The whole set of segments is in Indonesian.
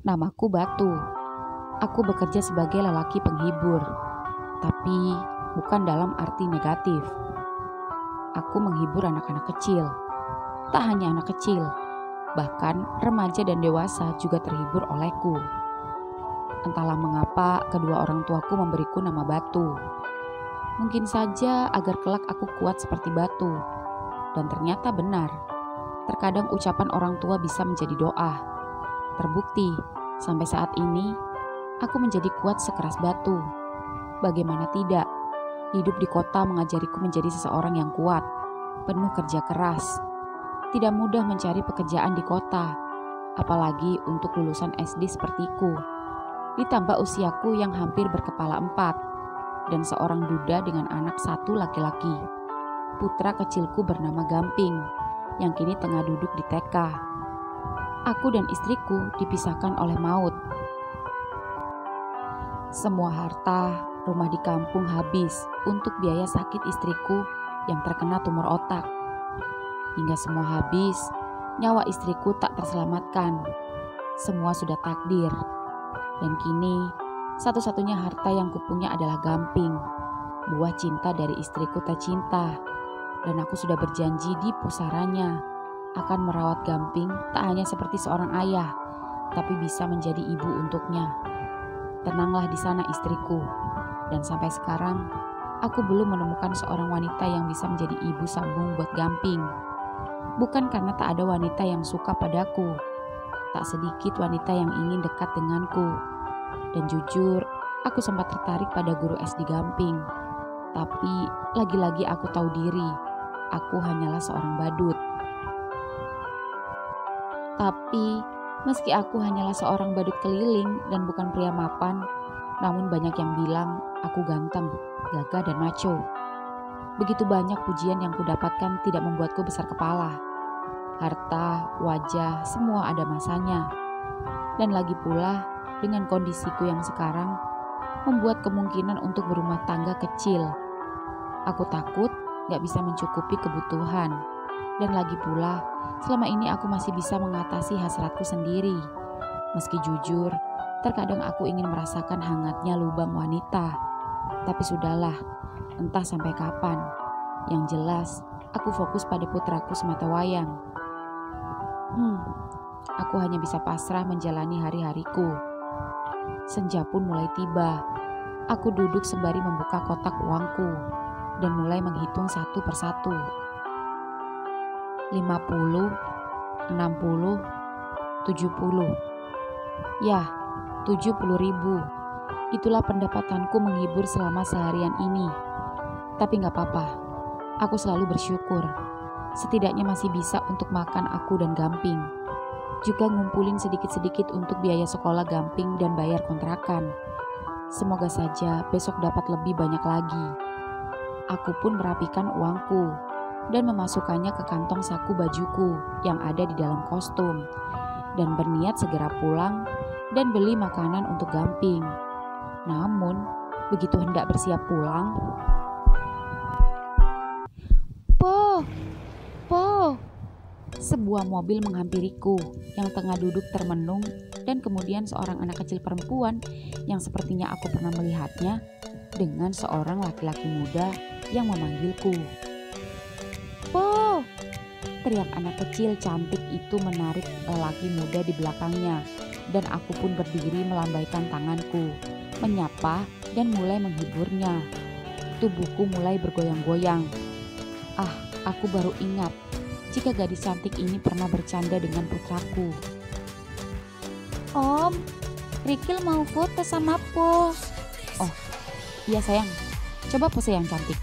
Namaku Batu. Aku bekerja sebagai lelaki penghibur, tapi bukan dalam arti negatif. Aku menghibur anak-anak kecil. Tak hanya anak kecil, bahkan remaja dan dewasa juga terhibur olehku. Entahlah mengapa kedua orang tuaku memberiku nama Batu. Mungkin saja agar kelak aku kuat seperti batu. Dan ternyata benar. Terkadang ucapan orang tua bisa menjadi doa. Terbukti, sampai saat ini, aku menjadi kuat sekeras batu. Bagaimana tidak, hidup di kota mengajariku menjadi seseorang yang kuat, penuh kerja keras. Tidak mudah mencari pekerjaan di kota, apalagi untuk lulusan SD sepertiku. Ditambah usiaku yang hampir berkepala 4, dan seorang duda dengan anak 1 laki-laki. Putra kecilku bernama Gamping, yang kini tengah duduk di TK. Aku dan istriku dipisahkan oleh maut. Semua harta, rumah di kampung habis untuk biaya sakit istriku yang terkena tumor otak. Hingga semua habis, nyawa istriku tak terselamatkan. Semua sudah takdir. Dan kini, satu-satunya harta yang kupunya adalah Gamping, buah cinta dari istriku tercinta. Dan aku sudah berjanji di pusaranya akan merawat Gamping tak hanya seperti seorang ayah, tapi bisa menjadi ibu untuknya. Tenanglah di sana istriku, dan sampai sekarang aku belum menemukan seorang wanita yang bisa menjadi ibu sambung buat Gamping. Bukan karena tak ada wanita yang suka padaku, tak sedikit wanita yang ingin dekat denganku. Dan jujur, aku sempat tertarik pada guru SD Gamping. Tapi lagi-lagi aku tahu diri, aku hanyalah seorang badut. Tapi meski aku hanyalah seorang badut keliling dan bukan pria mapan, namun banyak yang bilang aku ganteng, gagah dan macho. Begitu banyak pujian yang kudapatkan tidak membuatku besar kepala. Harta, wajah, semua ada masanya. Dan lagi pula, dengan kondisiku yang sekarang, membuat kemungkinan untuk berumah tangga kecil. Aku takut gak bisa mencukupi kebutuhan. Dan lagi pula, selama ini aku masih bisa mengatasi hasratku sendiri. Meski jujur, terkadang aku ingin merasakan hangatnya lubang wanita. Tapi sudahlah, entah sampai kapan. Yang jelas, aku fokus pada putraku semata wayang. Aku hanya bisa pasrah menjalani hari-hariku. Senja pun mulai tiba. Aku duduk sembari membuka kotak uangku dan mulai menghitung satu persatu. 50, 60, 70. Ya, 70.000. Itulah pendapatanku menghibur selama seharian ini. Tapi gak apa-apa, aku selalu bersyukur. Setidaknya masih bisa untuk makan aku dan Gamping. Juga ngumpulin sedikit-sedikit untuk biaya sekolah Gamping dan bayar kontrakan. Semoga saja besok dapat lebih banyak lagi. Aku pun merapikan uangku dan memasukkannya ke kantong saku bajuku yang ada di dalam kostum, dan berniat segera pulang dan beli makanan untuk Gamping. Namun, begitu hendak bersiap pulang, Po! Sebuah mobil menghampiriku yang tengah duduk termenung, dan kemudian seorang anak kecil perempuan yang sepertinya aku pernah melihatnya dengan seorang laki-laki muda yang memanggilku. Po! Teriak anak kecil cantik itu menarik lelaki muda di belakangnya, dan aku pun berdiri melambaikan tanganku, menyapa dan mulai menghiburnya. Tubuhku mulai bergoyang-goyang. Aku baru ingat jika gadis cantik ini pernah bercanda dengan putraku. Om, Rikil mau foto sama Po. Oh, iya sayang, coba pose yang cantik.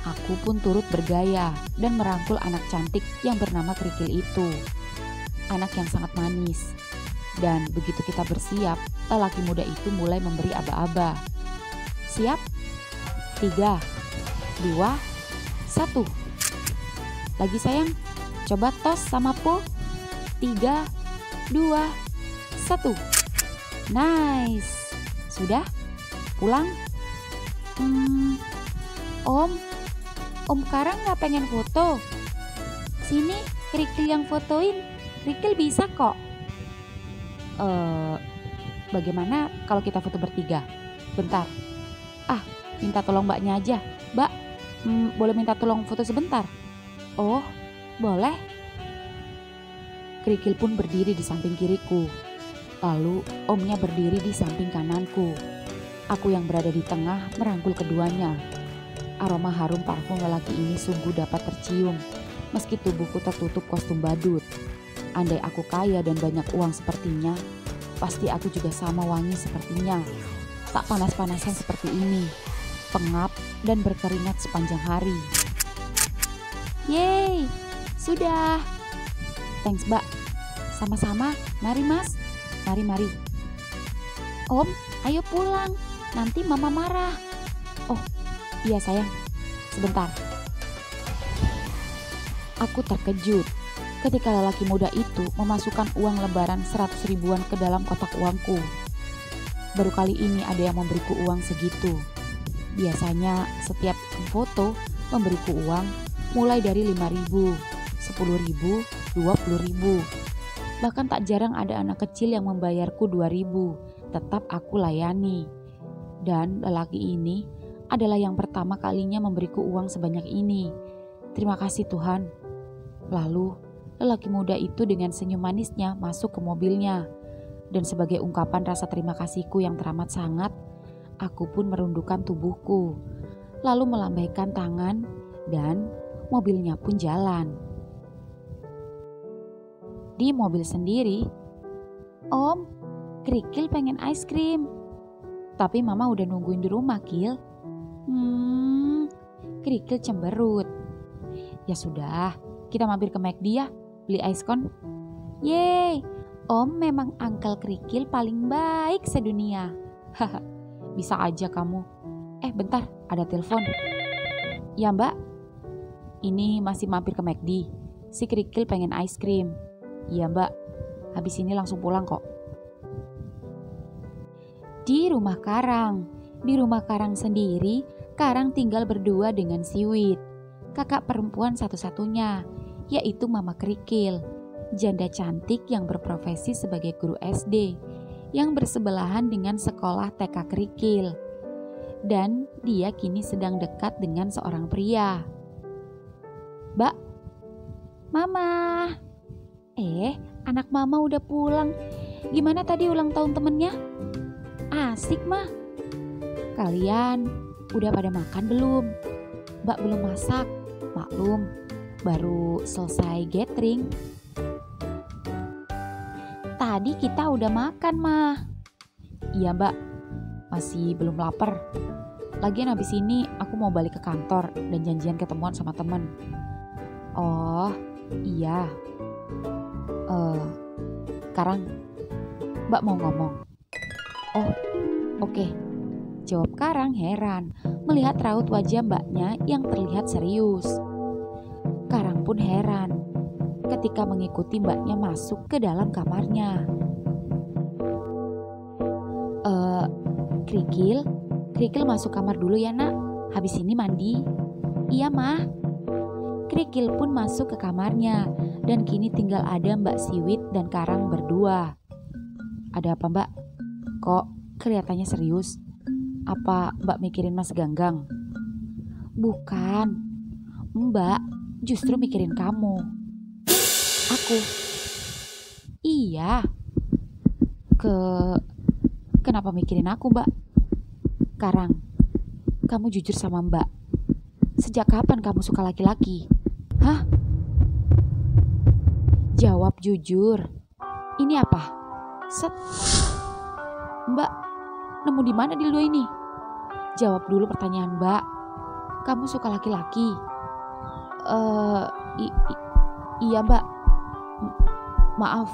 Aku pun turut bergaya dan merangkul anak cantik yang bernama Krikil itu. Anak yang sangat manis. Dan begitu kita bersiap, lelaki muda itu mulai memberi aba-aba. Siap? 3, 2, 1. Lagi sayang, coba tos sama Po. 3, 2, 1. Nice. Sudah? Pulang? Om Karang gak pengen foto? Sini, Krikil yang fotoin. Krikil bisa kok. Eh, Bagaimana kalau kita foto bertiga? Bentar. Ah, minta tolong mbaknya aja. Mbak, boleh minta tolong foto sebentar? Oh, boleh. Kerikil pun berdiri di samping kiriku. Lalu omnya berdiri di samping kananku. Aku yang berada di tengah merangkul keduanya. Aroma harum parfum lelaki ini sungguh dapat tercium, meski tubuhku tertutup kostum badut. Andai aku kaya dan banyak uang sepertinya, pasti aku juga sama wangi sepertinya. Tak panas-panasan seperti ini, pengap dan berkeringat sepanjang hari. Yeay, sudah. Thanks mbak. Sama-sama, mari mas. Mari. Om, ayo pulang. Nanti mama marah. Oh, iya sayang. Sebentar. Aku terkejut ketika lelaki muda itu memasukkan uang lembaran 100 ribuan ke dalam kotak uangku. Baru kali ini ada yang memberiku uang segitu. Biasanya setiap foto memberiku uang mulai dari 5 ribu, 10 ribu, 20 ribu. Bahkan tak jarang ada anak kecil yang membayarku 2 ribu. Tetap aku layani. Dan lelaki ini adalah yang pertama kalinya memberiku uang sebanyak ini. Terima kasih Tuhan. Lalu lelaki muda itu dengan senyum manisnya masuk ke mobilnya. Dan sebagai ungkapan rasa terima kasihku yang teramat sangat, aku pun merundukkan tubuhku. Lalu melambaikan tangan dan mobilnya pun jalan. Di mobil sendiri, Om, Kerikil pengen ice cream. Tapi mama udah nungguin di rumah, Kil. Kerikil cemberut. Ya sudah, kita mampir ke McD ya, beli ice cone. Yeay, Om memang Uncle Kerikil paling baik sedunia. Haha, bisa aja kamu. Bentar, ada telepon. Ya mbak, ini masih mampir ke McD. Si Kerikil pengen ice cream. Iya mbak, habis ini langsung pulang kok. Di rumah Karang sendiri, Karang tinggal berdua dengan si Wit, kakak perempuan satu-satunya, yaitu Mama Kerikil, janda cantik yang berprofesi sebagai guru SD, yang bersebelahan dengan sekolah TK Kerikil. Dan dia kini sedang dekat dengan seorang pria. Mbak, Mama. Anak Mama udah pulang. Gimana tadi ulang tahun temennya? Asik mah. Kalian udah pada makan belum? Mbak belum masak. Maklum, baru selesai gathering. Tadi kita udah makan mah. Iya mbak, masih belum lapar. Lagian habis ini aku mau balik ke kantor dan janjian ketemuan sama temen. Oh iya. Karang, mbak mau ngomong. Oh, oke. Jawab Karang heran melihat raut wajah mbaknya yang terlihat serius. Karang pun heran ketika mengikuti mbaknya masuk ke dalam kamarnya. Kerikil masuk kamar dulu ya nak, habis ini mandi. Iya mah. Kerikil pun masuk ke kamarnya dan kini tinggal ada Mbak Siwit dan Karang berdua. Ada apa mbak? Kok kelihatannya serius? Apa mbak mikirin Mas Ganggang? Bukan, mbak justru mikirin kamu. Aku? Iya. Kenapa mikirin aku mbak? Karang, kamu jujur sama mbak. Sejak kapan kamu suka laki-laki? Hah? Jawab jujur. Ini apa? Set. Mbak, nemu di mana dildo ini? Jawab dulu pertanyaan mbak. Kamu suka laki-laki? Iya mbak. Maaf,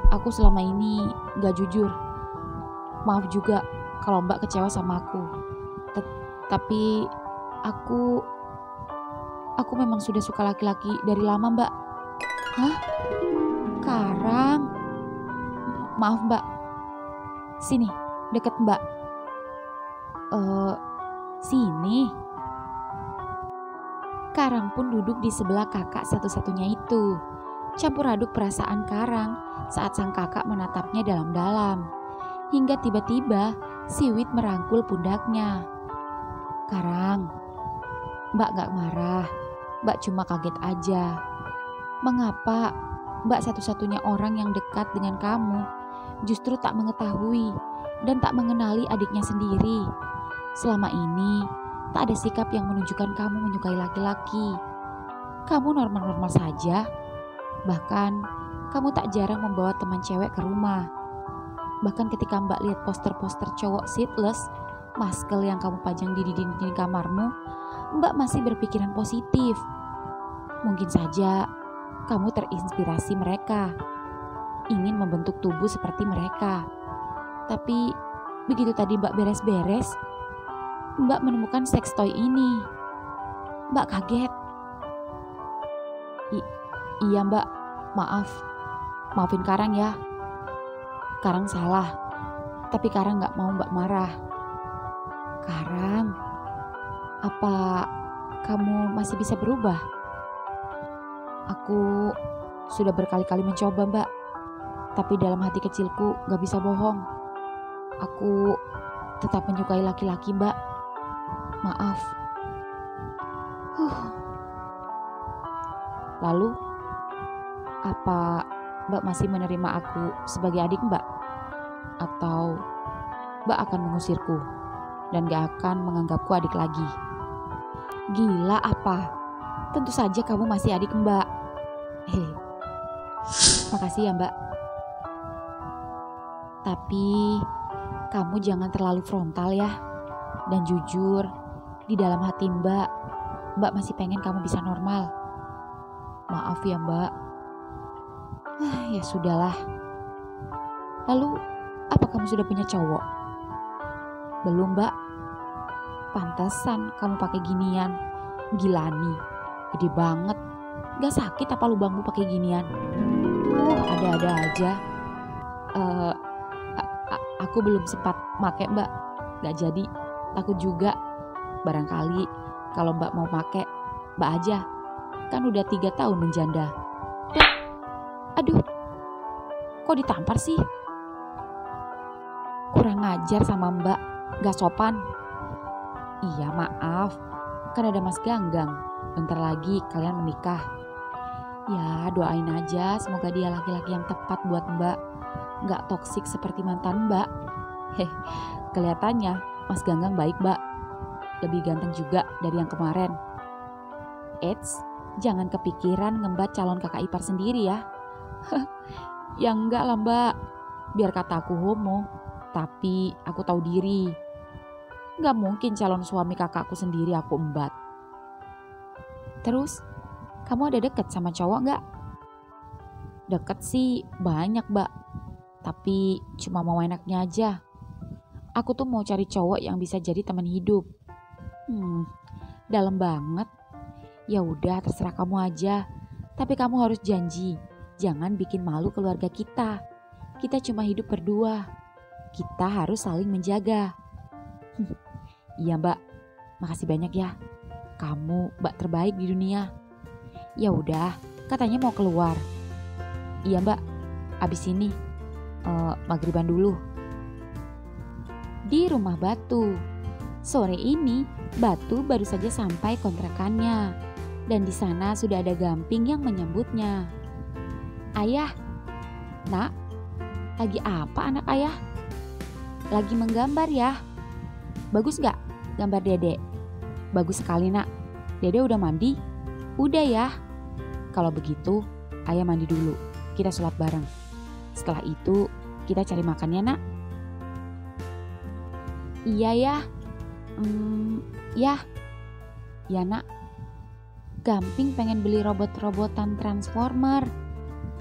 aku selama ini gak jujur. Maaf juga kalau mbak kecewa sama aku. Tapi aku memang sudah suka laki-laki dari lama mbak. Hah? Karang? Maaf mbak. Sini, deket mbak. Sini. Karang pun duduk di sebelah kakak satu-satunya itu. campur aduk perasaan Karang saat sang kakak menatapnya dalam-dalam. Hingga tiba-tiba Siwit merangkul pundaknya. Karang, Mbak gak marah, Mbak cuma kaget aja. Mengapa Mbak satu-satunya orang yang dekat dengan kamu justru tak mengetahui dan tak mengenali adiknya sendiri? Selama ini tak ada sikap yang menunjukkan kamu menyukai laki-laki. Kamu normal-normal saja. Bahkan kamu tak jarang membawa teman cewek ke rumah. Bahkan ketika Mbak lihat poster-poster cowok seatless, maskel yang kamu pajang di dinding kamarmu, Mbak masih berpikiran positif. Mungkin saja kamu terinspirasi mereka, ingin membentuk tubuh seperti mereka. Tapi begitu tadi Mbak beres-beres, Mbak menemukan seks toy ini. Mbak kaget. Iya Mbak, maafin Karang ya. Karang salah, tapi Karang gak mau Mbak marah. Karang, apa kamu masih bisa berubah? Aku sudah berkali-kali mencoba Mbak, tapi dalam hati kecilku gak bisa bohong. Aku tetap menyukai laki-laki Mbak. Maaf. Lalu, apa Mbak masih menerima aku sebagai adik Mbak? Atau Mbak akan mengusirku dan gak akan menganggapku adik lagi? Gila apa? Tentu saja kamu masih adik Mbak. Makasih ya Mbak. Tapi kamu jangan terlalu frontal ya. Dan jujur, di dalam hati Mbak masih pengen kamu bisa normal. Maaf ya Mbak. Ya sudahlah. Lalu, apa kamu sudah punya cowok? Belum Mbak. Pantesan kamu pakai ginian. Gilani, gede banget. Gak sakit apa lubangmu pakai ginian? Ada-ada aja. Aku belum sempat make Mbak. Gak jadi. Takut juga. Barangkali kalau Mbak mau make, Mbak aja. Kan udah 3 tahun menjanda. Aduh, kok ditampar sih? Kurang ngajar sama Mbak, gak sopan. Iya maaf, kan ada Mas Ganggang. Bentar lagi kalian menikah. Ya doain aja semoga dia laki-laki yang tepat buat Mbak. Gak toksik seperti mantan Mbak. Kelihatannya Mas Ganggang baik Mbak. Lebih ganteng juga dari yang kemarin. Eits, jangan kepikiran ngembat calon kakak ipar sendiri ya. Ya enggak lah Mbak, biar kata aku homo, tapi aku tahu diri. Gak mungkin calon suami kakakku sendiri aku embat. Terus, kamu ada deket sama cowok gak? Deket sih banyak Mbak, tapi cuma mau enaknya aja. Aku tuh mau cari cowok yang bisa jadi teman hidup. Dalam banget. Ya udah terserah kamu aja, tapi kamu harus janji. Jangan bikin malu keluarga kita. Kita cuma hidup berdua. Kita harus saling menjaga. Iya Mbak, makasih banyak ya. Kamu Mbak terbaik di dunia. Ya udah, katanya mau keluar. Iya Mbak, abis ini maghriban dulu. Di rumah Batu. Sore ini Batu baru saja sampai kontrakannya. Dan di sana sudah ada Gamping yang menyambutnya. Ayah, Nak, lagi apa anak ayah? Lagi menggambar ya. Bagus gak gambar Dede? Bagus sekali Nak. Dede udah mandi? Udah ya. Kalau begitu, ayah mandi dulu. Kita sholat bareng. Setelah itu, kita cari makan ya Nak. Iya ya. Ya Nak. Gamping pengen beli robot-robotan Transformer.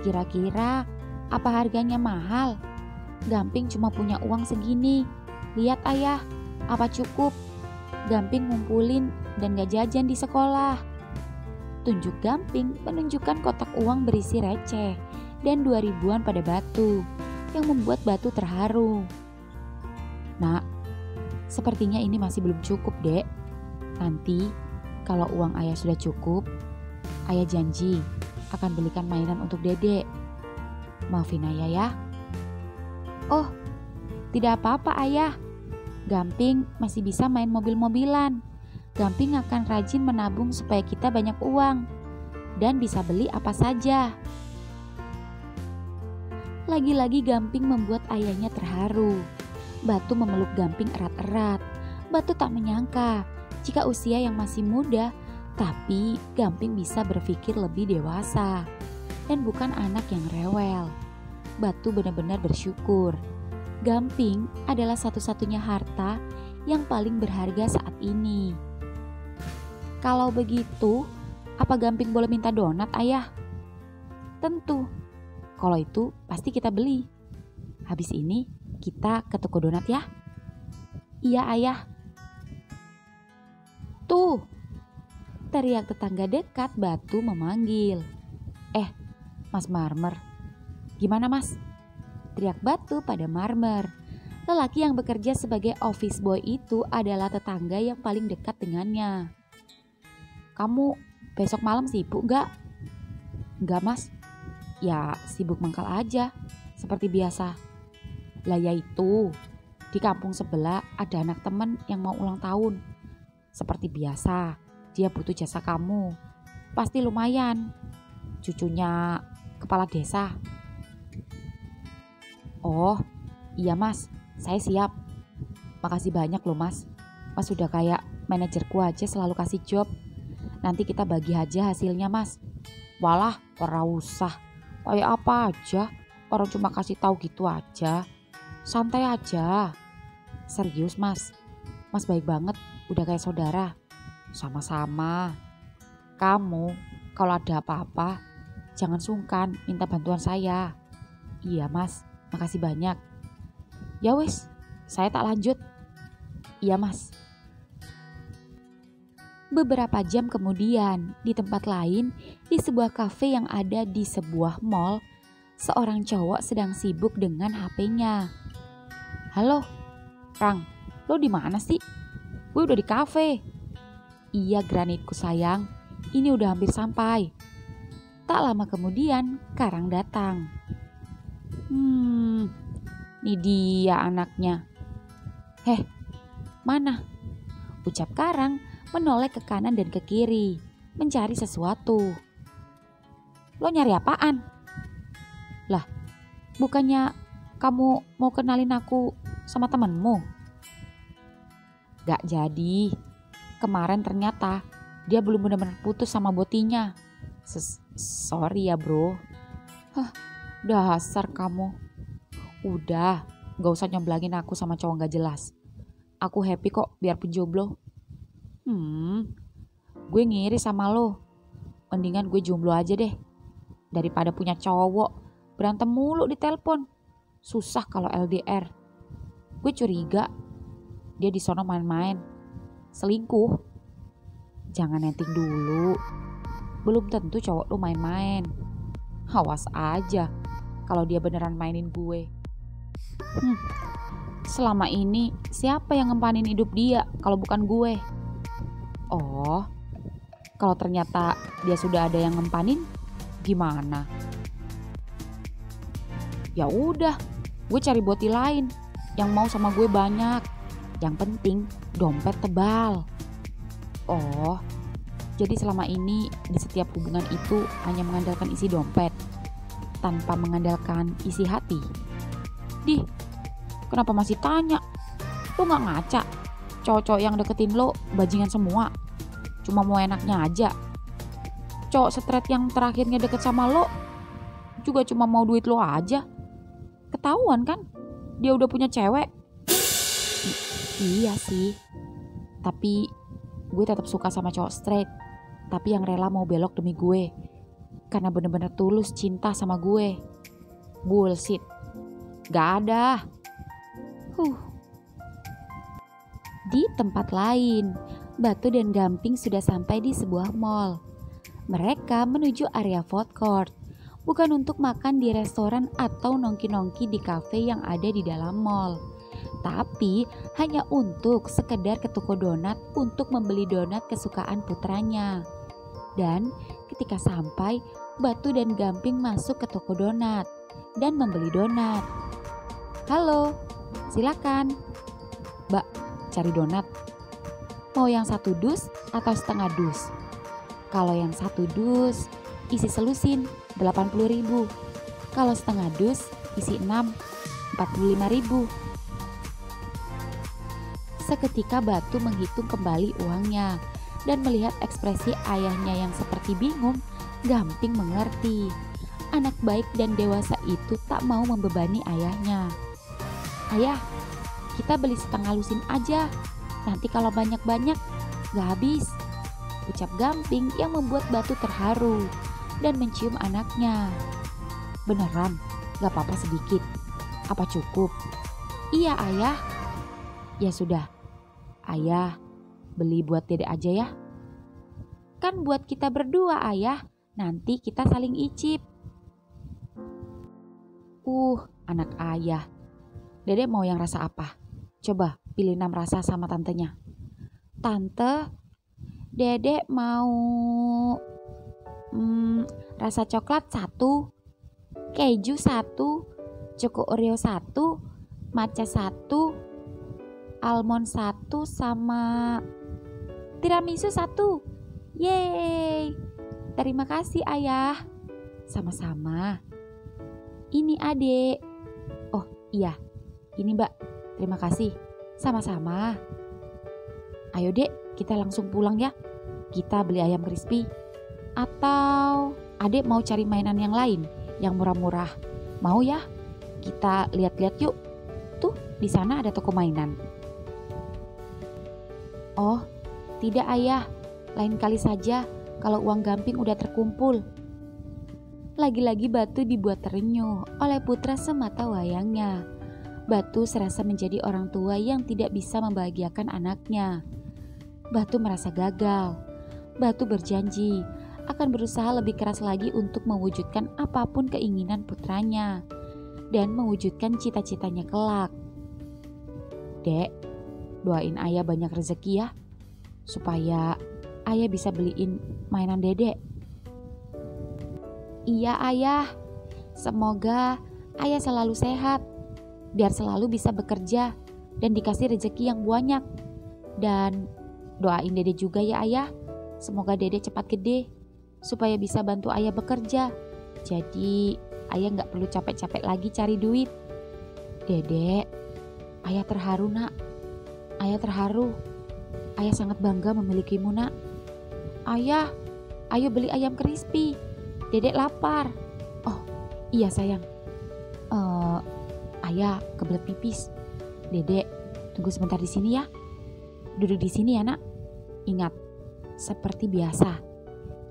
Kira-kira apa harganya mahal? Gamping cuma punya uang segini. Lihat ayah, apa cukup? Gamping ngumpulin dan gak jajan di sekolah. Tunjuk Gamping menunjukkan kotak uang berisi receh dan 2000-an pada Batu, yang membuat Batu terharu. Nak, sepertinya ini masih belum cukup Dek. Nanti kalau uang ayah sudah cukup, ayah janji akan belikan mainan untuk Dedek. Maafin Ayah ya. Oh, tidak apa-apa Ayah. Gamping masih bisa main mobil-mobilan. Gamping akan rajin menabung supaya kita banyak uang dan bisa beli apa saja. Lagi-lagi Gamping membuat ayahnya terharu. Batu memeluk Gamping erat-erat. Batu tak menyangka jika usia yang masih muda, tapi Gamping bisa berpikir lebih dewasa dan bukan anak yang rewel. Batu benar-benar bersyukur. Gamping adalah satu-satunya harta yang paling berharga saat ini. Kalau begitu, apa Gamping boleh minta donat, Ayah? Tentu. Kalau itu pasti kita beli. Habis ini kita ke toko donat ya. Iya, Ayah. Tuh, teriak tetangga dekat. Batu memanggil. Mas Marmer. Gimana Mas? Teriak Batu pada Marmer. Lelaki yang bekerja sebagai office boy itu adalah tetangga yang paling dekat dengannya. Kamu besok malam sibuk gak? Enggak Mas. Ya sibuk mangkal aja, seperti biasa. Lah ya itu, di kampung sebelah ada anak temen yang mau ulang tahun. Seperti biasa, dia butuh jasa kamu. Pasti lumayan. Cucunya kepala desa. Oh iya Mas, saya siap. Makasih banyak loh Mas. Mas sudah kayak manajerku aja, selalu kasih job. Nanti kita bagi aja hasilnya Mas. Walah, ora usah. Kayak apa aja, orang cuma kasih tahu gitu aja. Santai aja. Serius Mas, Mas baik banget, udah kayak saudara. Sama-sama. Kamu kalau ada apa-apa jangan sungkan minta bantuan saya. Iya Mas, makasih banyak. Ya wes, saya tak lanjut. Iya Mas. Beberapa jam kemudian, di tempat lain, di sebuah kafe yang ada di sebuah mall, seorang cowok sedang sibuk dengan HP-nya. Halo, Rang, lo di mana sih? Gue udah di kafe. Iya granitku sayang, ini udah hampir sampai. Tak lama kemudian, Karang datang. Ini dia anaknya. Mana? Ucap Karang menoleh ke kanan dan ke kiri, mencari sesuatu. Lo nyari apaan? Lah, bukannya kamu mau kenalin aku sama temenmu? Gak jadi. Kemarin ternyata dia belum benar-benar putus sama botinya. Sorry ya bro. Dasar kamu. Udah, gak usah nyomblangin aku sama cowok gak jelas. Aku happy kok biarpun jomblo. Gue ngiri sama lo. Mendingan gue jomblo aja deh. Daripada punya cowok berantem mulu di telepon. Susah kalau LDR. Gue curiga dia di sono main-main, selingkuh. Jangan netting dulu. Belum tentu cowok lo main-main. Awas aja kalau dia beneran mainin gue. Selama ini siapa yang ngempanin hidup dia kalau bukan gue? Oh, kalau ternyata dia sudah ada yang ngempanin, gimana? Ya udah, gue cari boti lain yang mau sama gue banyak. Yang penting dompet tebal. Oh, jadi selama ini di setiap hubungan itu hanya mengandalkan isi dompet, tanpa mengandalkan isi hati. Dih, kenapa masih tanya? Lo gak ngaca? Cowok-cowok yang deketin lo bajingan semua. Cuma mau enaknya aja. Cowok straight yang terakhirnya deket sama lo juga cuma mau duit lo aja. Ketahuan kan? Dia udah punya cewek. Iya sih. Tapi gue tetap suka sama cowok straight. Tapi yang rela mau belok demi gue. Karena bener-bener tulus cinta sama gue. Bullshit. Gak ada. Di tempat lain, Batu dan Gamping sudah sampai di sebuah mall. Mereka menuju area food court, bukan untuk makan di restoran atau nongki-nongki di kafe yang ada di dalam mall, tapi hanya untuk sekedar ke toko donat untuk membeli donat kesukaan putranya. Dan ketika sampai, Batu dan Gamping masuk ke toko donat dan membeli donat. Halo, silakan. Mbak, cari donat. Mau yang 1 dus atau setengah dus? Kalau yang 1 dus, isi selusin 80.000. Kalau setengah dus, isi 6, 45.000. Seketika Batu menghitung kembali uangnya dan melihat ekspresi ayahnya yang seperti bingung. Gamping mengerti. Anak baik dan dewasa itu tak mau membebani ayahnya. Ayah, kita beli setengah lusin aja. Nanti kalau banyak-banyak gak habis, ucap Gamping yang membuat Batu terharu dan mencium anaknya. Beneran, gak apa-apa sedikit. Apa cukup? Iya ayah. Ya sudah, ayah beli buat dedek aja ya. Kan buat kita berdua ayah, nanti kita saling icip. Anak ayah. Dedek mau yang rasa apa? Coba pilih 6 rasa sama tantenya. Tante, dedek mau rasa coklat 1, keju 1, choco oreo 1, matcha 1, almond 1, sama tiramisu 1. Yeay, terima kasih ayah. Sama-sama. Ini adek. Oh iya, ini mbak, terima kasih. Sama-sama. Ayo dek, kita langsung pulang ya. Kita beli ayam crispy. Atau adek mau cari mainan yang lain, yang murah-murah? Mau ya? Kita lihat-lihat yuk. Tuh, di sana ada toko mainan. Oh, tidak ayah. Lain kali saja kalau uang Gamping udah terkumpul. Lagi-lagi Batu dibuat terenyuh oleh putra semata wayangnya. Batu serasa menjadi orang tua yang tidak bisa membahagiakan anaknya. Batu merasa gagal. Batu berjanji akan berusaha lebih keras lagi untuk mewujudkan apapun keinginan putranya dan mewujudkan cita-citanya kelak. Dek, doain ayah banyak rezeki ya, supaya ayah bisa beliin mainan dedek. Iya ayah, semoga ayah selalu sehat, biar selalu bisa bekerja dan dikasih rezeki yang banyak. Dan doain dedek juga ya ayah, semoga dedek cepat gede, supaya bisa bantu ayah bekerja. Jadi ayah gak perlu capek-capek lagi cari duit. Dedek, ayah terharu nak, ayah terharu. Ayah sangat bangga memilikimu nak. Ayah, ayo beli ayam crispy. Dedek lapar. Oh iya sayang. Ayah kebelet pipis. Dedek tunggu sebentar di sini ya. Duduk di sini ya nak. Ingat, seperti biasa,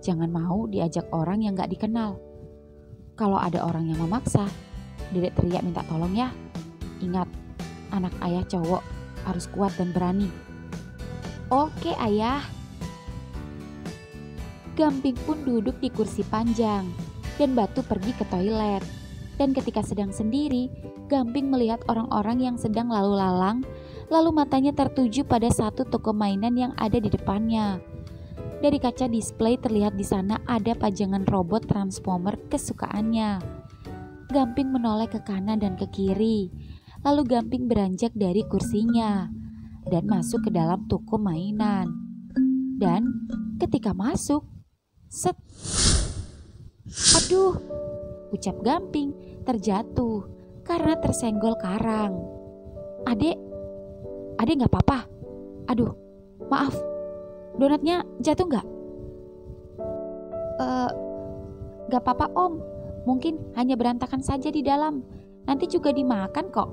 jangan mau diajak orang yang gak dikenal. Kalau ada orang yang memaksa, dedek teriak minta tolong ya. Ingat, anak ayah cowok harus kuat dan berani. Oke ayah. Gamping pun duduk di kursi panjang dan Batu pergi ke toilet. Dan ketika sedang sendiri, Gamping melihat orang-orang yang sedang lalu lalang, lalu matanya tertuju pada satu toko mainan yang ada di depannya. Dari kaca display terlihat di sana ada pajangan robot transformer kesukaannya. Gamping menoleh ke kanan dan ke kiri, lalu Gamping beranjak dari kursinya dan masuk ke dalam toko mainan. Dan ketika masuk, set. Aduh, ucap Gamping terjatuh karena tersenggol karang. Adek gak apa-apa? Aduh, maaf, donatnya jatuh gak? Gak apa-apa om, mungkin hanya berantakan saja di dalam, nanti juga dimakan kok.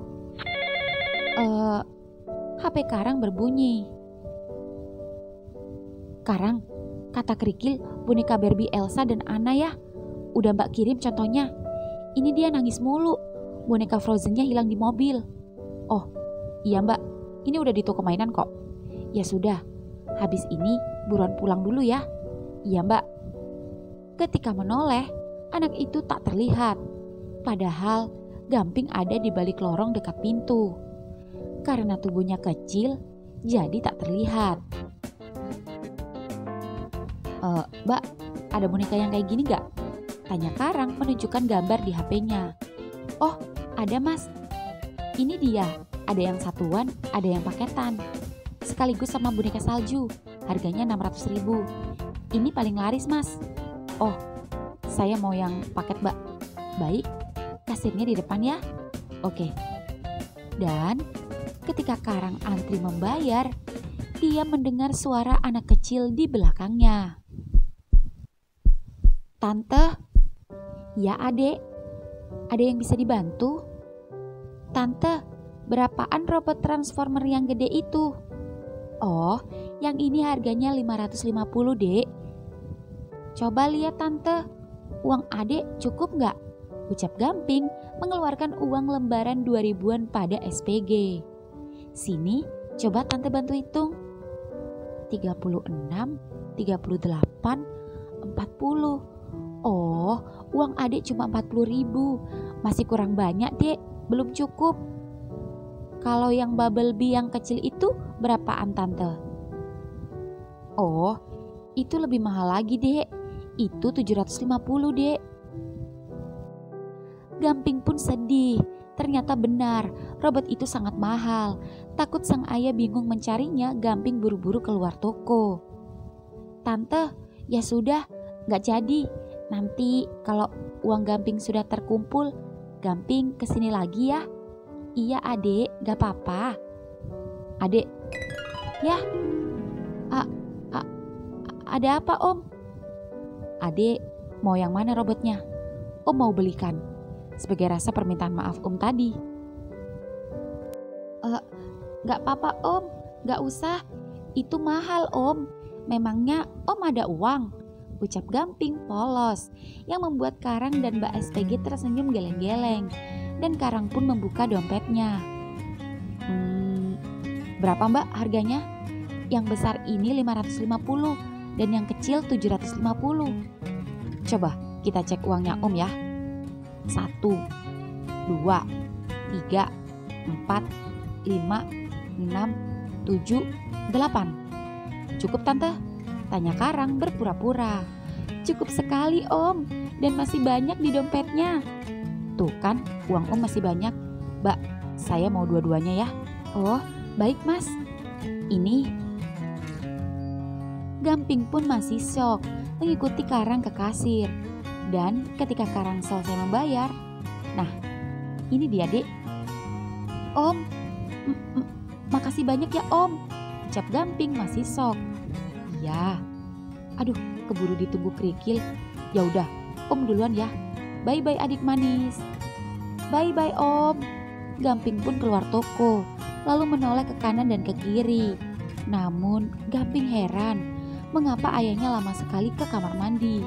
HP Karang berbunyi. Karang, kata Kerikil boneka Barbie Elsa dan Anna ya. Udah mbak kirim contohnya. Ini dia nangis mulu. Boneka Frozennya hilang di mobil. Oh iya mbak, ini udah di toko mainan kok. Ya sudah, habis ini buruan pulang dulu ya. Iya mbak. Ketika menoleh, anak itu tak terlihat. Padahal Gamping ada di balik lorong dekat pintu. Karena tubuhnya kecil, jadi tak terlihat. Mbak, ada boneka yang kayak gini gak? Tanya Karang menunjukkan gambar di HP-nya. Oh, ada mas. Ini dia, ada yang satuan, ada yang paketan. Sekaligus sama boneka salju, harganya 600.000. Ini paling laris mas. Oh, saya mau yang paket mbak. Baik, kasirnya di depan ya. Oke. Dan ketika Karang antri membayar, dia mendengar suara anak kecil di belakangnya. Tante, ya adek, ada yang bisa dibantu? Tante, berapaan robot transformer yang gede itu? Oh, yang ini harganya 550 dek. Coba lihat tante, uang adek cukup nggak? Ucap Gamping mengeluarkan uang lembaran 2000-an pada SPG. Sini, coba tante bantu hitung. 36, 38, 40. Oh, uang adik cuma 40.000. Masih kurang banyak dek, belum cukup. Kalau yang Bumblebee yang kecil itu berapaan tante? Oh, itu lebih mahal lagi dek. Itu 750 dek. Gamping pun sedih. Ternyata benar, robot itu sangat mahal. Takut sang ayah bingung mencarinya, Gamping buru-buru keluar toko. Tante, ya sudah, gak jadi. Nanti kalau uang Gamping sudah terkumpul, Gamping kesini lagi ya. Iya adek, gak apa-apa. Adek, ya. Ada apa om? Adek, mau yang mana robotnya? Om mau belikan. Sebagai rasa permintaan maaf om tadi. Gak apa-apa om, gak usah. Itu mahal om. Memangnya om ada uang? Ucap Gamping polos, yang membuat Karang dan Mbak SPG tersenyum geleng-geleng. Dan Karang pun membuka dompetnya. Berapa mbak harganya? Yang besar ini 550 dan yang kecil 750. Coba kita cek uangnya om ya. 1, 2, 3, 4, 5, 6, 7, 8. Cukup tante? Tanya Karang berpura-pura. Cukup sekali om, dan masih banyak di dompetnya. Tuh kan, uang om masih banyak. Mbak, saya mau dua-duanya ya. Oh, baik mas. Ini. Gamping pun masih syok mengikuti Karang ke kasir. Dan ketika Karang selesai membayar, nah ini dia dek. Om, makasih banyak ya om. Ucap Gamping masih syok. Iya. Aduh, keburu ditunggu kerikil. Ya udah, om duluan ya. Bye-bye adik manis. Bye-bye om. Gamping pun keluar toko, lalu menoleh ke kanan dan ke kiri. Namun Gamping heran, mengapa ayahnya lama sekali ke kamar mandi.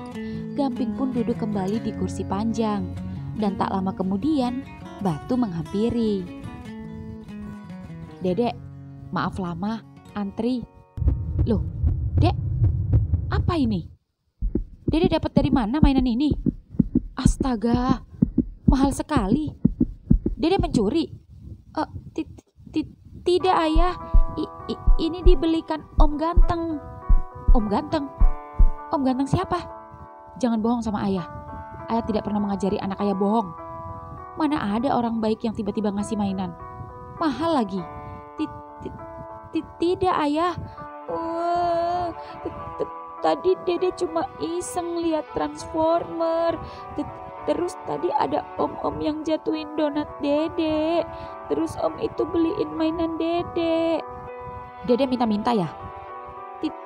Gamping pun duduk kembali di kursi panjang. Dan tak lama kemudian, Batu menghampiri. Dedek, maaf lama, antri. Loh, dek, apa ini? Dedek dapat dari mana mainan ini? Astaga, mahal sekali. Dedek mencuri? Tidak ayah, ini dibelikan Om Ganteng. Om Ganteng? Om Ganteng siapa? Jangan bohong sama ayah. Ayah tidak pernah mengajari anak ayah bohong. Mana ada orang baik yang tiba-tiba ngasih mainan. Mahal lagi. Tidak ayah. Tadi Dede cuma iseng lihat Transformer. Terus tadi ada om-om yang jatuhin donat Dede. Terus om itu beliin mainan Dede. Dede minta-minta ya?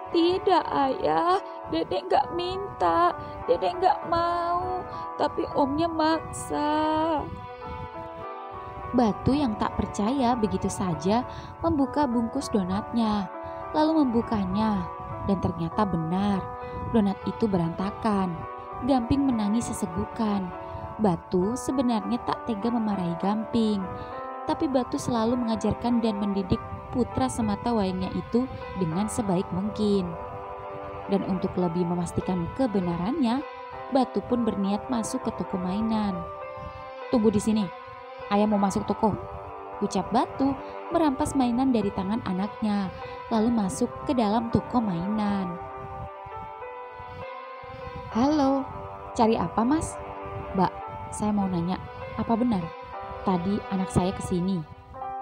Tidak ayah, Dede gak minta, Dede gak mau, tapi omnya maksa. Batu yang tak percaya begitu saja membuka bungkus donatnya, lalu membukanya, dan ternyata benar, donat itu berantakan. Gamping menangis sesegukan. Batu sebenarnya tak tega memarahi Gamping, tapi Batu selalu mengajarkan dan mendidik putra semata wayangnya itu dengan sebaik mungkin. Dan untuk lebih memastikan kebenarannya, Batu pun berniat masuk ke toko mainan. Tunggu di sini, ayah mau masuk toko. Ucap Batu merampas mainan dari tangan anaknya, lalu masuk ke dalam toko mainan. Halo, Cari apa mas? Mbak, saya mau nanya, apa benar tadi anak saya kesini?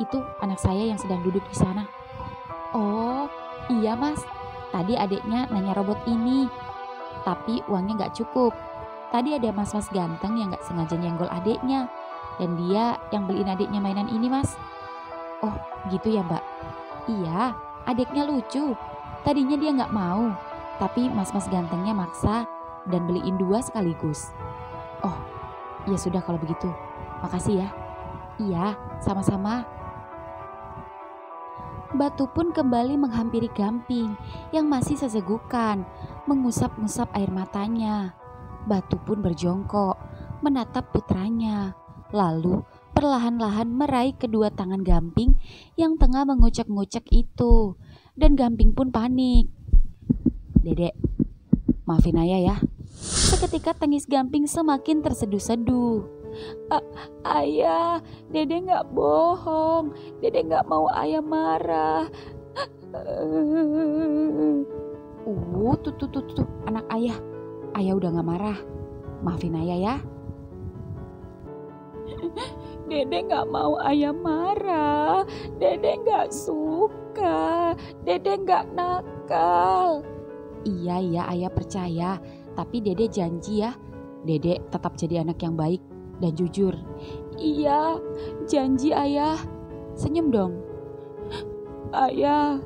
Itu anak saya yang sedang duduk di sana. Oh iya mas, tadi adiknya nanya robot ini, tapi uangnya gak cukup. Tadi ada mas-mas ganteng yang gak sengaja nyenggol adiknya, dan dia yang beliin adiknya mainan ini mas. Oh gitu ya mbak? Iya, adiknya lucu. Tadinya dia gak mau, tapi mas-mas gantengnya maksa dan beliin 2 sekaligus. Oh ya sudah kalau begitu, makasih ya. Iya, sama-sama. Batu pun kembali menghampiri Gamping yang masih sesegukan, mengusap-ngusap air matanya. Batu pun berjongkok, menatap putranya, lalu perlahan-lahan meraih kedua tangan Gamping yang tengah mengucek-ngucek itu. Dan Gamping pun panik. Dedek, maafin ayah ya. Seketika tangis Gamping semakin terseduh-seduh. Ayah, Dede gak bohong. Dede gak mau ayah marah. Tuh, anak ayah. Ayah udah gak marah. Maafin ayah ya. Dede gak mau ayah marah. Dede gak suka. Dede gak nakal. Iya, ayah percaya. Tapi Dede janji ya, Dede tetap jadi anak yang baik dan jujur. Iya, janji ayah. Senyum dong. Ayah,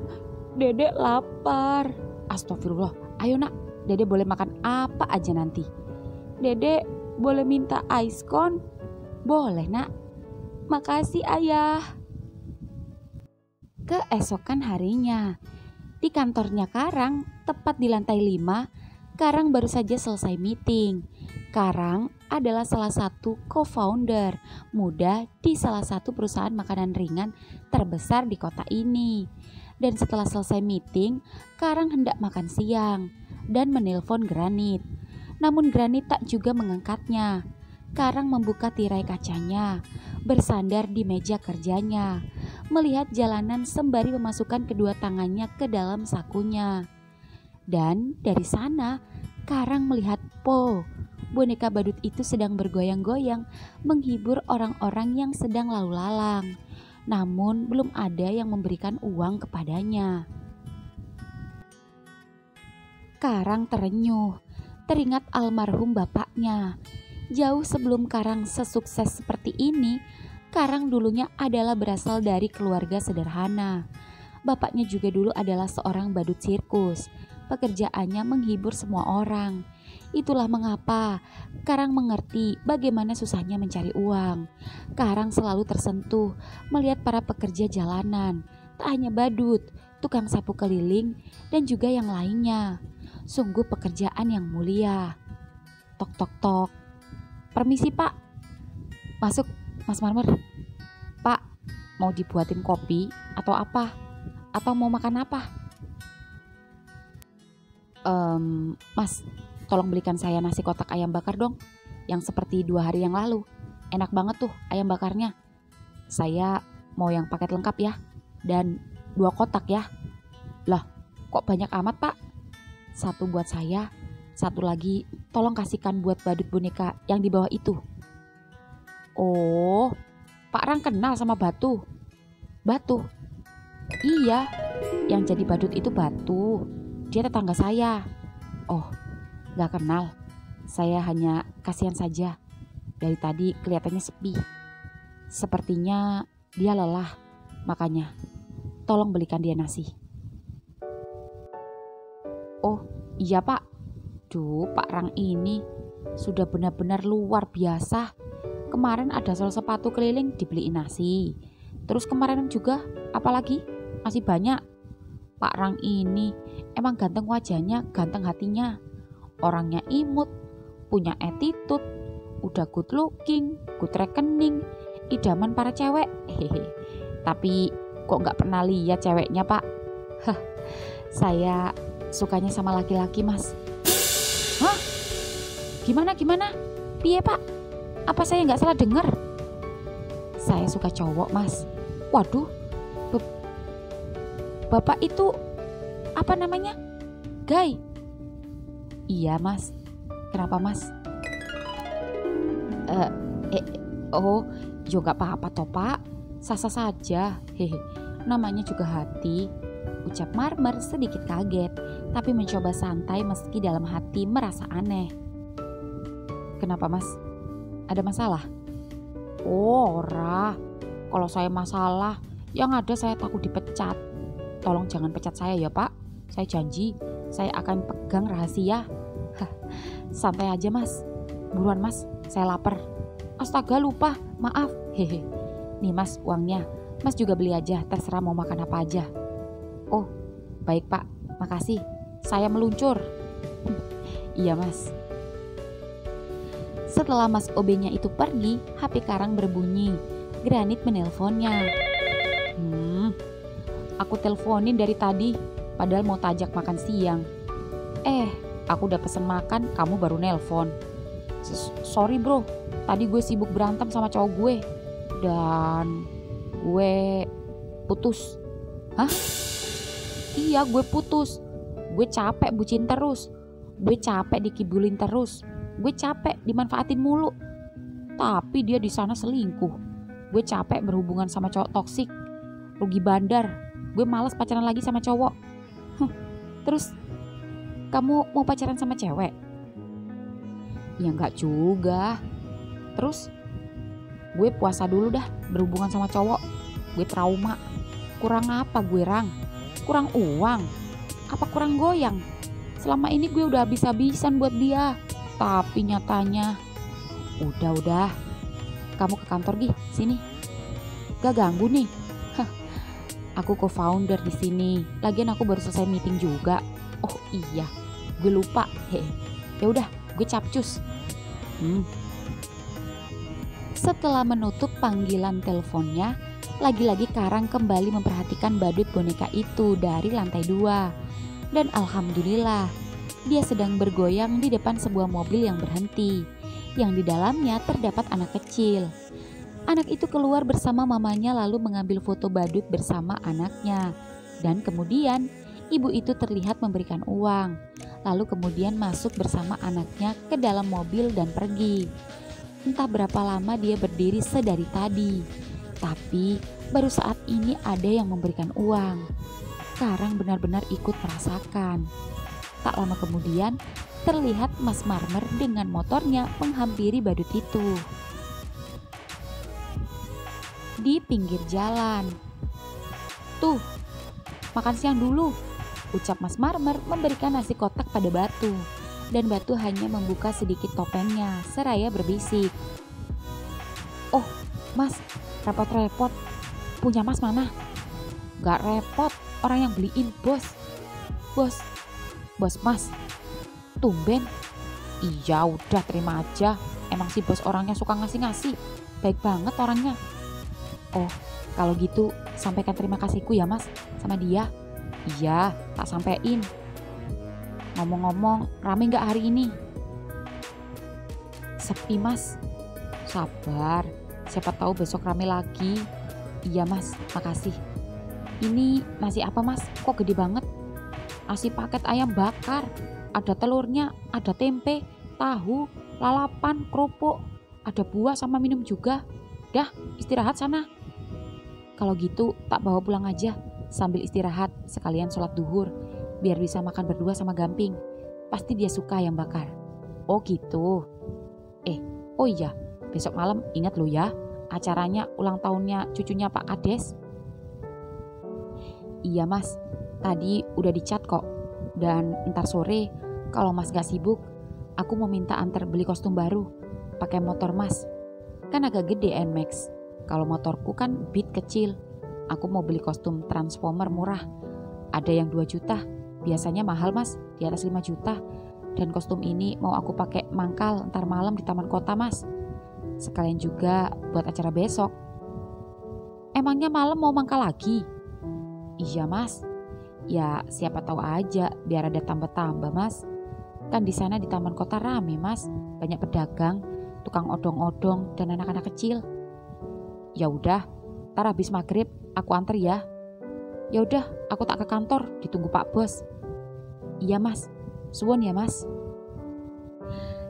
Dede lapar. Astagfirullah. Ayo nak, Dede boleh makan apa aja nanti. Dede boleh minta ice cone? Boleh nak. Makasih ayah. Keesokan harinya, di kantornya Karang, tepat di lantai 5, Karang baru saja selesai meeting. Karang adalah salah satu co-founder muda di salah satu perusahaan makanan ringan terbesar di kota ini. Dan setelah selesai meeting, Karang hendak makan siang dan menelpon Granit. Namun Granit tak juga mengangkatnya. Karang membuka tirai kacanya, bersandar di meja kerjanya, melihat jalanan sembari memasukkan kedua tangannya ke dalam sakunya. Dan dari sana, Karang melihat Po. Boneka badut itu sedang bergoyang-goyang menghibur orang-orang yang sedang lalu lalang. Namun belum ada yang memberikan uang kepadanya. Karang terenyuh, teringat almarhum bapaknya. Jauh sebelum Karang sesukses seperti ini, Karang dulunya adalah berasal dari keluarga sederhana. Bapaknya juga dulu adalah seorang badut sirkus. Pekerjaannya menghibur semua orang. Itulah mengapa Karang mengerti bagaimana susahnya mencari uang. Karang selalu tersentuh melihat para pekerja jalanan, tak hanya badut, tukang sapu keliling, dan juga yang lainnya. Sungguh pekerjaan yang mulia. Tok tok tok. Permisi pak. Masuk Mas Marmer. Pak, mau dibuatin kopi atau apa? Atau mau makan apa? Mas, tolong belikan saya nasi kotak ayam bakar dong, yang seperti 2 hari yang lalu. Enak banget tuh ayam bakarnya. Saya mau yang paket lengkap ya, dan 2 kotak ya. Lah, kok banyak amat pak? 1 buat saya, 1 lagi tolong kasihkan buat badut boneka yang di bawah itu. Oh, Pak Rang kenal sama Batu? Batu? Iya, yang jadi badut itu Batu. Dia tetangga saya. Oh, gak kenal. Saya hanya kasihan saja. Dari tadi kelihatannya sepi. Sepertinya dia lelah. Makanya, tolong belikan dia nasi. Oh, iya pak. Duh, Pak Rang ini sudah benar-benar luar biasa. Kemarin ada sol sepatu keliling dibeliin nasi. Terus kemarin juga, apalagi? Masih banyak. Pak Rang ini emang ganteng wajahnya, ganteng hatinya. Orangnya imut, punya attitude, udah good looking, good rekening, idaman para cewek. Hehehe. Tapi kok gak pernah lihat ceweknya pak? Hah, saya sukanya sama laki-laki mas. Hah? Gimana? Piye pak? Apa saya gak salah dengar? Saya suka cowok mas. Waduh, Bapak itu apa namanya? Gay? Iya mas. Kenapa mas? Eh, eh, oh, yo gak apa-apa toh Pak. Sasa saja, hehe. Namanya juga hati. Ucap Marmer sedikit kaget, tapi mencoba santai meski dalam hati merasa aneh. Kenapa Mas? Ada masalah? Oh, ora. Kalau saya masalah, yang ada saya takut dipecat. Tolong jangan pecat saya ya Pak. Saya janji, saya akan pegang rahasia. Hah, santai aja Mas. Buruan Mas, saya lapar. Astaga lupa, maaf. Hehe. Nih Mas uangnya. Mas juga beli aja, terserah mau makan apa aja. Oh, baik Pak, makasih. Saya meluncur. Iya Mas. Setelah Mas OB-nya itu pergi, HP Karang berbunyi. Granit menelponnya. Aku teleponin dari tadi, padahal mau tajak makan siang. Aku udah pesen makan, kamu baru nelpon. Sorry bro, tadi gue sibuk berantem sama cowok gue. Dan gue putus. Hah? Iya gue putus. Gue capek bucin terus. Gue capek dikibulin terus. Gue capek dimanfaatin mulu. Tapi dia di sana selingkuh. Gue capek berhubungan sama cowok toksik. Rugi bandar. Gue malas pacaran lagi sama cowok. Terus kamu mau pacaran sama cewek? Ya enggak juga. Terus gue puasa dulu dah berhubungan sama cowok. Gue trauma. Kurang apa gue Rang? Kurang uang? Apa kurang goyang? Selama ini gue udah habis-habisan buat dia. Tapi nyatanya udah. Kamu ke kantor Gi, sini. Gak ganggu nih. Aku co-founder di sini. Lagian aku baru selesai meeting juga. Oh iya, gue lupa. Ya udah, gue capcus. Setelah menutup panggilan teleponnya, lagi-lagi Karang kembali memperhatikan badut boneka itu dari lantai 2. Dan alhamdulillah, dia sedang bergoyang di depan sebuah mobil yang berhenti, yang di dalamnya terdapat anak kecil. Anak itu keluar bersama mamanya lalu mengambil foto badut bersama anaknya. Dan kemudian ibu itu terlihat memberikan uang. Lalu kemudian masuk bersama anaknya ke dalam mobil dan pergi. Entah berapa lama dia berdiri sedari tadi. Tapi baru saat ini ada yang memberikan uang. Karang benar-benar ikut merasakan. Tak lama kemudian terlihat Mas Marmer dengan motornya menghampiri badut itu. Di pinggir jalan. Tuh, makan siang dulu, ucap Mas Marmer memberikan nasi kotak pada Batu. Dan Batu hanya membuka sedikit topengnya seraya berbisik. Oh, Mas, repot-repot. Punya Mas mana? Gak repot, orang yang beliin bos. Bos Mas. Tumben. Iya udah terima aja. Emang si bos orangnya suka ngasih-ngasih. Baik banget orangnya. Oh, kalau gitu sampaikan terima kasihku ya Mas sama dia. Iya, tak sampein. Ngomong-ngomong, rame gak hari ini? Sepi Mas. Sabar, siapa tahu besok rame lagi. Iya Mas, makasih. Ini nasi apa Mas? Kok gede banget? Nasi paket ayam bakar. Ada telurnya, ada tempe, tahu, lalapan, kerupuk. Ada buah sama minum juga. Dah, istirahat sana. Kalau gitu tak bawa pulang aja. Sambil istirahat sekalian sholat duhur. Biar bisa makan berdua sama Gamping. Pasti dia suka ayam bakar. Oh gitu. Oh iya, besok malam ingat lo ya. Acaranya ulang tahunnya cucunya Pak Kades. Iya Mas, tadi udah dicat kok. Dan ntar sore kalau Mas gak sibuk, aku mau minta antar beli kostum baru. Pakai motor Mas. Kan agak gede NMAX. Kalau motorku kan Beat kecil. Aku mau beli kostum Transformer murah. Ada yang 2 juta. Biasanya mahal Mas, di atas 5 juta. Dan kostum ini mau aku pakai mangkal ntar malam di taman kota Mas. Sekalian juga buat acara besok. Emangnya malam mau mangkal lagi? Iya Mas. Ya siapa tahu aja biar ada tambah-tambah Mas. Kan di sana di taman kota rame Mas. Banyak pedagang, tukang odong-odong dan anak-anak kecil. Ya udah, ntar habis maghrib aku anter ya. Ya udah, aku tak ke kantor, ditunggu Pak Bos. Iya Mas, suwun ya Mas.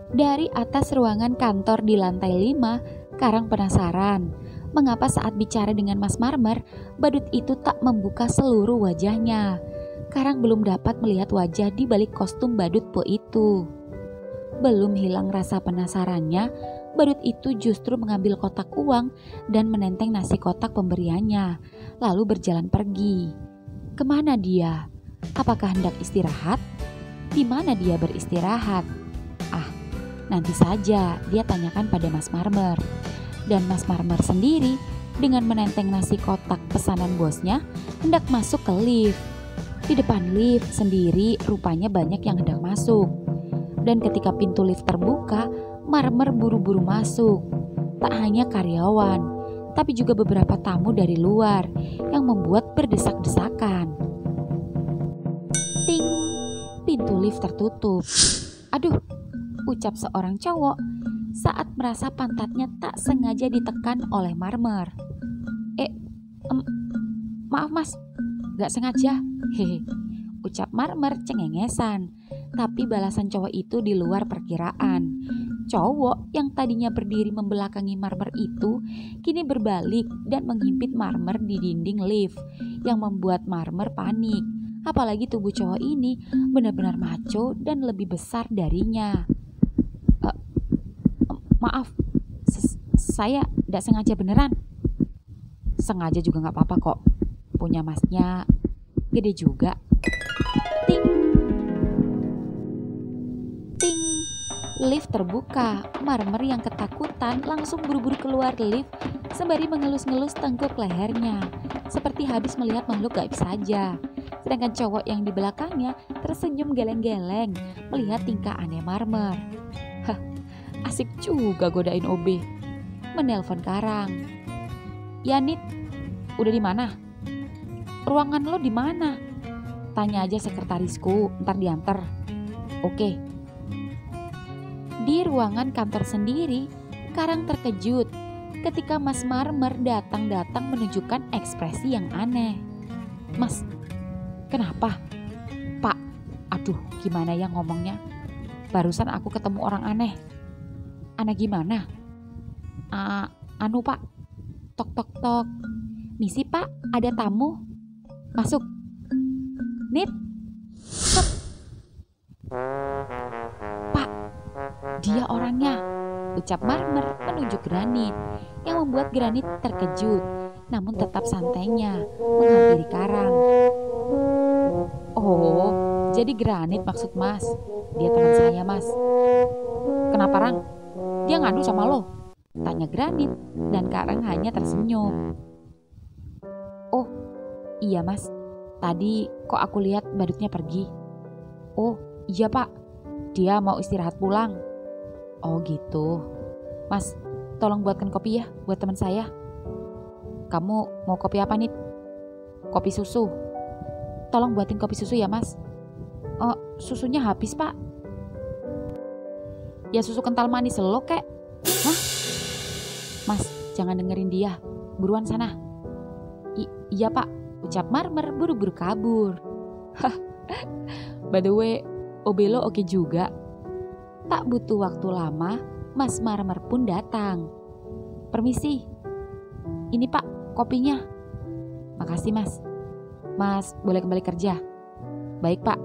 Dari atas ruangan kantor di lantai 5, Karang penasaran mengapa saat bicara dengan Mas Marmer, badut itu tak membuka seluruh wajahnya. Karang belum dapat melihat wajah di balik kostum badut Po itu. Belum hilang rasa penasarannya, badut itu justru mengambil kotak uang dan menenteng nasi kotak pemberiannya, lalu berjalan pergi. Kemana dia? Apakah hendak istirahat? Di mana dia beristirahat? Nanti saja dia tanyakan pada Mas Marmer. Dan Mas Marmer sendiri dengan menenteng nasi kotak pesanan bosnya hendak masuk ke lift. Di depan lift sendiri rupanya banyak yang hendak masuk. Dan ketika pintu lift terbuka, Marmer buru-buru masuk. Tak hanya karyawan, tapi juga beberapa tamu dari luar yang membuat berdesak-desakan. Ting, pintu lift tertutup. Aduh, ucap seorang cowok saat merasa pantatnya tak sengaja ditekan oleh Marmer. Maaf mas, gak sengaja. Hehe, ucap Marmer cengengesan. Tapi balasan cowok itu di luar perkiraan. Cowok yang tadinya berdiri membelakangi Marmer itu kini berbalik dan menghimpit Marmer di dinding lift yang membuat Marmer panik. Apalagi tubuh cowok ini benar-benar maco dan lebih besar darinya. Maaf, saya tidak sengaja beneran. Sengaja juga gak apa-apa kok. Punya masnya gede juga. Ting. Ting. Lift terbuka. Marmer yang ketakutan langsung buru-buru keluar lift sembari mengelus-ngelus tengkuk lehernya. Seperti habis melihat makhluk gaib saja. Sedangkan cowok yang di belakangnya tersenyum geleng-geleng melihat tingkah aneh Marmer. Asik juga godain OB. Menelpon Karang. Ya Nit, udah di mana? Ruangan lo di mana? Tanya aja sekretarisku, ntar diantar. Oke. Di ruangan kantor sendiri, Karang terkejut ketika Mas Marmer datang menunjukkan ekspresi yang aneh. Mas, kenapa? Pak, aduh gimana ya ngomongnya? Barusan aku ketemu orang aneh. Aneh gimana? Anu pak, tok. Misi pak, ada tamu. Masuk. Nit. Stop. Pak, dia orangnya, ucap Marmer menunjuk Granit yang membuat Granit terkejut namun tetap santainya menghampiri Karang. Oh, jadi Granit maksud mas. Dia teman saya mas. Kenapa Rang? Dia ngadu sama lo? Tanya Granit dan Karang hanya tersenyum. Oh iya mas, tadi kok aku lihat badutnya pergi. Oh iya pak, dia mau istirahat pulang. Oh gitu. Mas, tolong buatkan kopi ya buat teman saya. Kamu mau kopi apa nih? Kopi susu. Tolong buatin kopi susu ya mas. Oh susunya habis pak. Ya susu kental manis lo kek. Hah? Mas, jangan dengerin dia. Buruan sana. Iya pak, ucap Marmer buru-buru kabur. Hah, by the way, OB lo oke juga. Tak butuh waktu lama, Mas Marmer pun datang. Permisi, ini pak kopinya. Makasih mas. Mas boleh kembali kerja. Baik pak,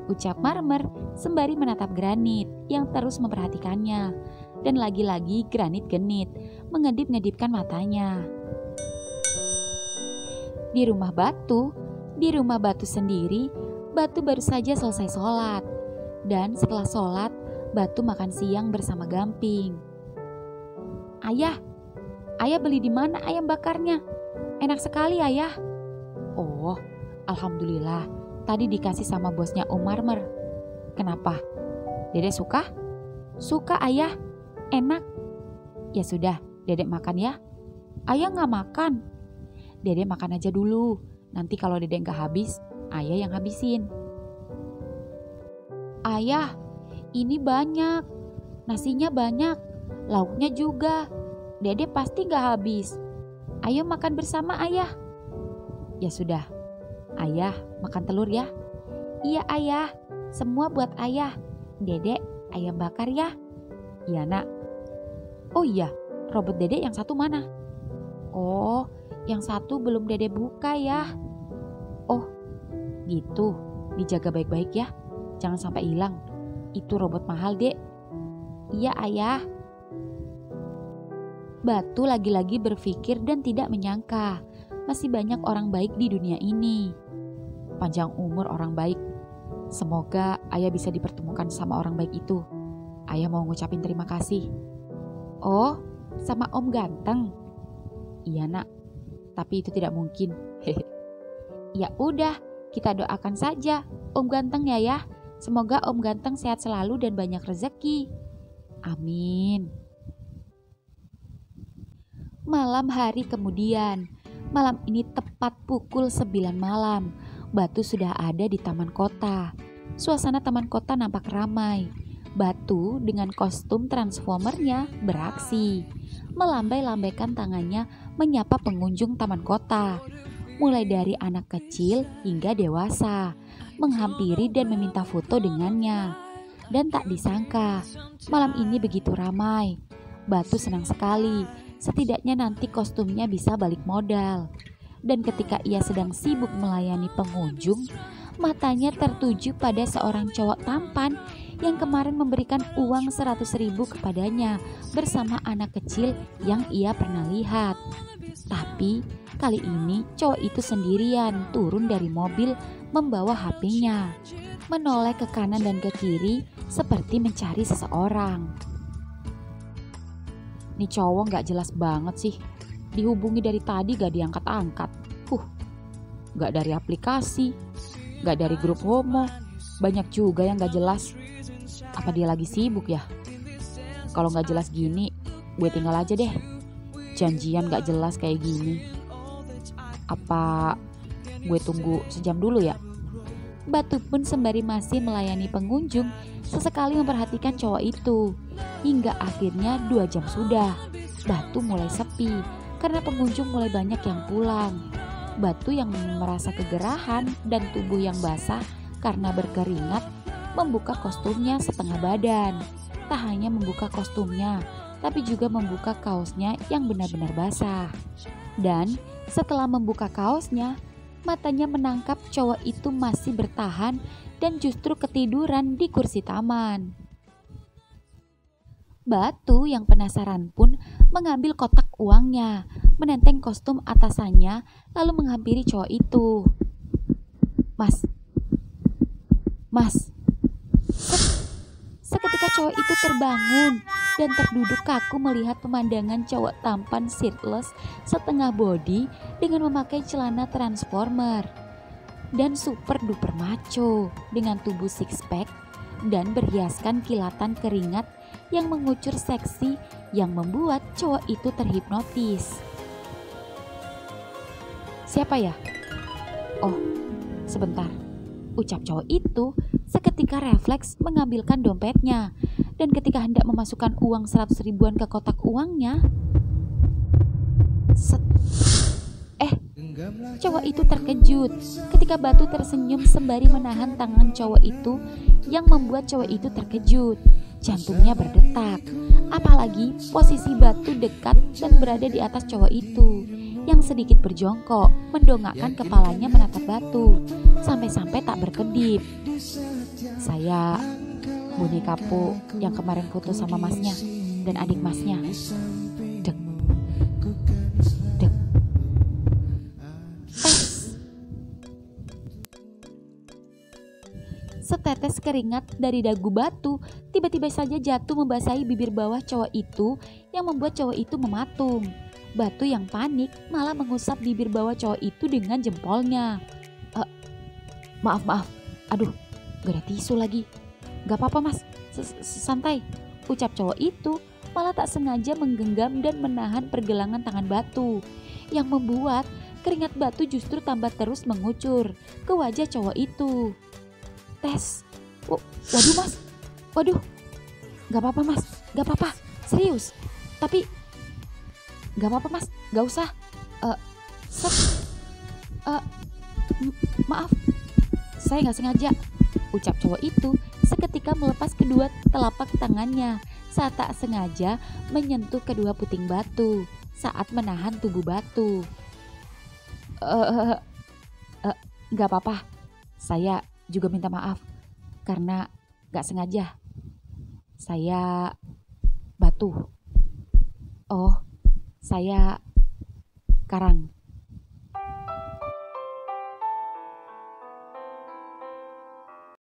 ucap Marmer sembari menatap Granit yang terus memperhatikannya. Dan lagi-lagi Granit genit, mengedip-ngedipkan matanya. Di rumah Batu sendiri, Batu baru saja selesai sholat. Dan setelah sholat, Batu makan siang bersama Gamping. Ayah beli di mana ayam bakarnya? Enak sekali ayah. Oh, alhamdulillah. Tadi dikasih sama bosnya Om Marmer. Kenapa? Dedek suka? Suka ayah. Enak. Ya sudah, dedek makan ya. Ayah gak makan. Dedek makan aja dulu. Nanti kalau dedek gak habis, ayah yang habisin. Ayah, ini banyak. Nasinya banyak. Lauknya juga. Dedek pasti gak habis. Ayo makan bersama ayah. Ya sudah. Ayah makan telur ya. Iya ayah. Semua buat ayah. Dedek ayam bakar ya. Iya nak. Oh iya, robot Dede yang satu mana? Oh, yang satu belum Dede buka ya. Oh, gitu. Dijaga baik-baik ya. Jangan sampai hilang. Itu robot mahal, Dek. Iya, Ayah. Batu lagi-lagi berpikir dan tidak menyangka masih banyak orang baik di dunia ini. Panjang umur orang baik. Semoga Ayah bisa dipertemukan sama orang baik itu. Ayah mau ngucapin terima kasih. Oh, sama Om Ganteng? Iya nak, tapi itu tidak mungkin. Ya udah, kita doakan saja Om Ganteng ya. Semoga Om Ganteng sehat selalu dan banyak rezeki. Amin. Malam hari kemudian, malam ini tepat pukul 9 malam, Batu sudah ada di taman kota. Suasana taman kota nampak ramai. Batu dengan kostum transformernya beraksi, melambai-lambaikan tangannya menyapa pengunjung taman kota. Mulai dari anak kecil hingga dewasa, menghampiri dan meminta foto dengannya. Dan tak disangka, malam ini begitu ramai. Batu senang sekali, setidaknya nanti kostumnya bisa balik modal. Dan ketika ia sedang sibuk melayani pengunjung, matanya tertuju pada seorang cowok tampan yang kemarin memberikan uang 100.000 kepadanya bersama anak kecil yang ia pernah lihat. Tapi kali ini cowok itu sendirian turun dari mobil membawa HP-nya, menoleh ke kanan dan ke kiri seperti mencari seseorang. Nih cowok gak jelas banget sih. Dihubungi dari tadi gak diangkat-angkat. Gak dari aplikasi, gak dari grup homo. Banyak juga yang gak jelas. Apa dia lagi sibuk ya? Kalau gak jelas gini, gue tinggal aja deh. Janjian gak jelas kayak gini. Apa gue tunggu sejam dulu ya? Batu pun sembari masih melayani pengunjung, sesekali memperhatikan cowok itu. Hingga akhirnya 2 jam sudah, Batu mulai sepi karena pengunjung mulai banyak yang pulang. Batu yang merasa kegerahan dan tubuh yang basah karena berkeringat membuka kostumnya setengah badan. Tak hanya membuka kostumnya, tapi juga membuka kaosnya yang benar-benar basah. Dan setelah membuka kaosnya, matanya menangkap cowok itu masih bertahan dan justru ketiduran di kursi taman. Batu yang penasaran pun mengambil kotak uangnya, menenteng kostum atasannya, lalu menghampiri cowok itu. Mas. Seketika cowok itu terbangun dan terduduk kaku melihat pemandangan cowok tampan shirtless setengah body dengan memakai celana transformer dan super duper macho dengan tubuh six pack dan berhiaskan kilatan keringat yang mengucur seksi yang membuat cowok itu terhipnotis. Siapa ya? Oh, sebentar. Ucap cowok itu seketika refleks mengambilkan dompetnya, dan ketika hendak memasukkan uang 100 ribuan ke kotak uangnya, cowok itu terkejut ketika Batu tersenyum sembari menahan tangan cowok itu yang membuat cowok itu terkejut. Jantungnya berdetak, apalagi posisi Batu dekat dan berada di atas cowok itu yang sedikit berjongkok, mendongakkan kepalanya menatap Batu, sampai-sampai tak berkedip. Saya boneka Po yang kemarin foto sama masnya dan adik masnya. Dek. Setetes keringat dari dagu Batu tiba-tiba saja jatuh membasahi bibir bawah cowok itu yang membuat cowok itu mematung. Batu yang panik malah mengusap bibir bawah cowok itu dengan jempolnya. Maaf, aduh, gak ada tisu lagi. Gak apa-apa mas, santai, ucap cowok itu malah tak sengaja menggenggam dan menahan pergelangan tangan Batu, yang membuat keringat Batu justru tambah terus mengucur ke wajah cowok itu. Tes, waduh mas, waduh, gak apa-apa mas, gak apa-apa, serius, tapi gak apa-apa mas, gak usah, maaf, saya gak sengaja, ucap cowok itu seketika melepas kedua telapak tangannya saat tak sengaja menyentuh kedua puting batu saat menahan tubuh batu. Eh, eh, nggak apa-apa. Saya juga minta maaf karena nggak sengaja. Saya batu. Oh, saya karang.